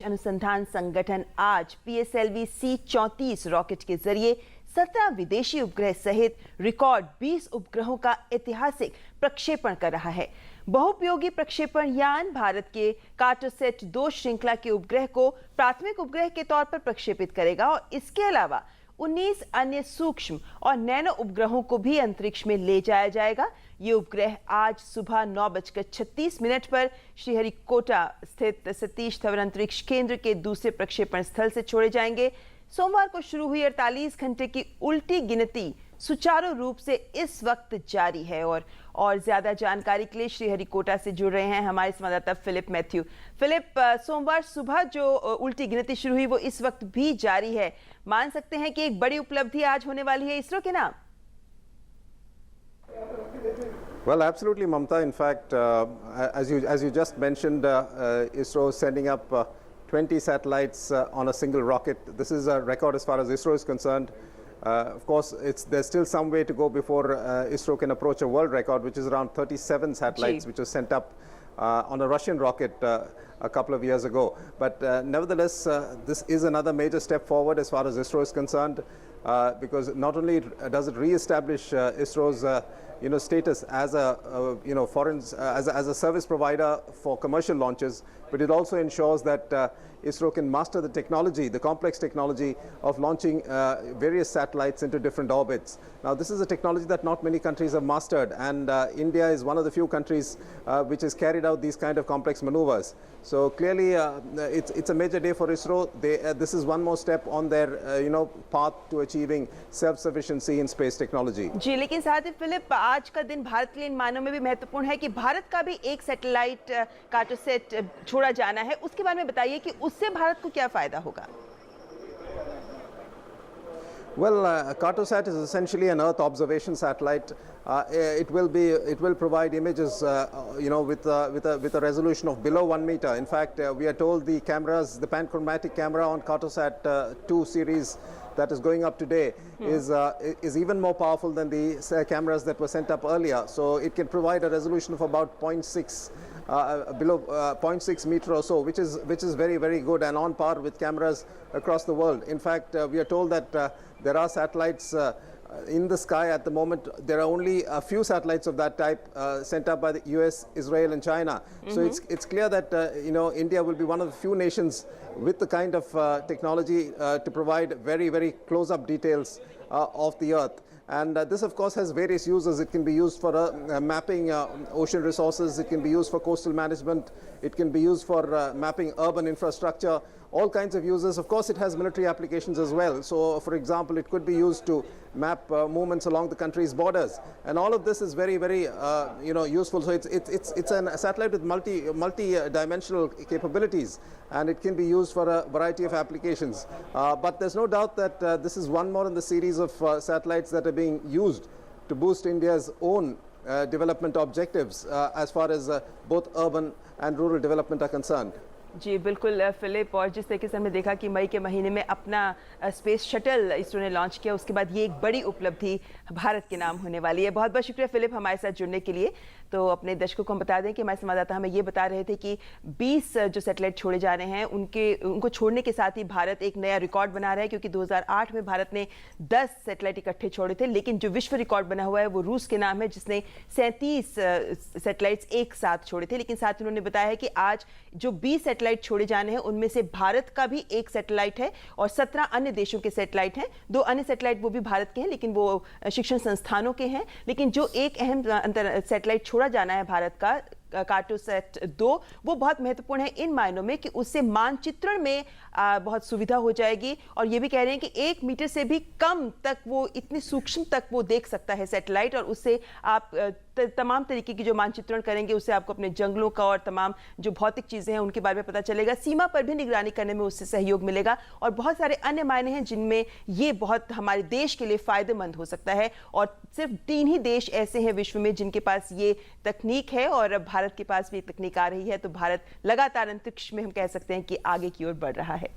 अनुसंधान संगठन आज PSLV C-34 रॉकेट के जरिए 17 विदेशी उपग्रह सहित रिकॉर्ड 20 उपग्रहों का ऐतिहासिक प्रक्षेपण कर रहा है। बहुउपयोगी प्रक्षेपण यान भारत के कार्टोसैट 2 श्रृंखला के उपग्रह को प्राथमिक उपग्रह के तौर पर प्रक्षेपित करेगा और इसके अलावा 19 अन्य सूक्ष्म और नैनो उपग्रहों को भी अंतरिक्ष में ले जाया जाएगा। ये उपग्रह आज सुबह 9:36 पर श्रीहरिकोटा स्थित सतीश धवन अंतरिक्ष केंद्र के दूसरे प्रक्षेपण स्थल से छोड़े जाएंगे। सोमवार को शुरू हुई 48 घंटे की उल्टी गिनती सुचारू रूप से इस वक्त जारी है और ज्यादा जानकारी के लिए श्रीहरिकोटा से जुड़ रहे हैं हमारे संवाददाता फिलिप मैथ्यू। फिलिप, सोमवार सुबह जो उल्टी गिनती शुरू हुई वो इस वक्त भी जारी है। मान सकते हैं कि एक बड़ी उपलब्धि आज होने वाली है इसरो के नाम? Well, absolutely, Mamta. In fact, as you just mentioned, ISRO is sending up 20 satellites on a single rocket. This is a record as far as ISRO is concerned. Of course, there's still some way to go before ISRO can approach a world record, which is around 37 satellites, which was sent up on a Russian rocket a couple of years ago. But nevertheless, this is another major step forward as far as ISRO is concerned, because not only does it re-establish ISRO's status as a as a service provider for commercial launches, but it also ensures that ISRO can master the technology, the complex technology of launching various satellites into different orbits. Now, this is a technology that not many countries have mastered, and India is one of the few countries which has carried out these kind of complex maneuvers. So clearly, it's a major day for ISRO. This is one more step on their path to achieving self-sufficiency in space technology. जी, लेकिन साथ ही Philip, आज का दिन भारत के लिए इन मायनों में भी महत्वपूर्ण है कि भारत का भी एक सैटेलाइट कार्टोसैट छोड़ा जाना है। उसके बारे में बताइए कि उससे भारत को क्या फायदा होगा? Well, Cartosat is essentially an Earth observation satellite. It will provide images, with a resolution of below 1 meter. In fact, we are told the cameras, the panchromatic camera on Cartosat 2 series that is going up today is even more powerful than the cameras that were sent up earlier. So it can provide a resolution of about 0.6. Below 0.6 meter or so, which is very, very good and on par with cameras across the world. In fact, we are told that there are satellites in the sky at the moment. There are only a few satellites of that type sent up by the US, Israel, and China. So it's clear that India will be one of the few nations with the kind of technology to provide very, very close-up details of the Earth. And this, of course, has various uses. It can be used for mapping ocean resources. It can be used for coastal management. It can be used for mapping urban infrastructure, all kinds of uses. Of course, it has military applications as well. So, for example, it could be used to map movements along the country's borders. And all of this is very, very, useful. So it's a satellite with multi-dimensional capabilities, and it can be used for a variety of applications. But there's no doubt that this is one more in the series of satellites that are being used to boost India's own development objectives as far as both urban and rural development are concerned. जी बिल्कुल Philip, और जिस तरीके से हमने देखा कि मई के महीने में अपना स्पेस शटल इसरो ने लॉन्च किया, उसके बाद ये एक बड़ी उपलब्धि भारत के नाम होने वाली है। बहुत बहुत शुक्रिया फिलिप हमारे साथ जुड़ने के लिए। तो अपने दर्शकों को हम बता दें कि हमारे संवाददाता हमें ये बता रहे थे कि 20 जो सैटेलाइट छोड़े जा रहे हैं उनको छोड़ने के साथ ही भारत एक नया रिकॉर्ड बना रहा है, क्योंकि 2008 में भारत ने 10 सैटेलाइट इकट्ठे छोड़े थे, लेकिन जो विश्व रिकॉर्ड बना हुआ है वो रूस के नाम है, जिसने 37 सैटेलाइट्स एक साथ छोड़े थे। लेकिन साथ ही उन्होंने बताया है कि आज जो 20 सैटेलाइट छोड़े जाने हैं उनमें से भारत का भी एक सैटेलाइट है और 17 अन्य देशों के सैटेलाइट हैं। 2 अन्य सैटेलाइट वो भी भारत के हैं, लेकिन वो शिक्षण संस्थानों के हैं। लेकिन जो एक अहम सैटेलाइट छोड़ा जाना है भारत का, कार्टोसैट 2, वो बहुत महत्वपूर्ण है इन मायनों में कि उससे मानचित्रण में बहुत सुविधा हो जाएगी। और ये भी कह रहे हैं कि 1 मीटर से भी कम तक वो इतनी सूक्ष्म तक वो देख सकता है सैटेलाइट, और उससे आप तमाम तरीके की जो मानचित्रण करेंगे उससे आपको अपने जंगलों का और तमाम जो भौतिक चीज़ें हैं उनके बारे में पता चलेगा। सीमा पर भी निगरानी करने में उससे सहयोग मिलेगा और बहुत सारे अन्य मायने हैं जिनमें ये बहुत हमारे देश के लिए फ़ायदेमंद हो सकता है। और सिर्फ 3 ही देश ऐसे हैं विश्व में जिनके पास ये तकनीक है, और भारत के पास भी तकनीक आ रही है। तो भारत लगातार अंतरिक्ष में हम कह सकते हैं कि आगे की ओर बढ़ रहा है।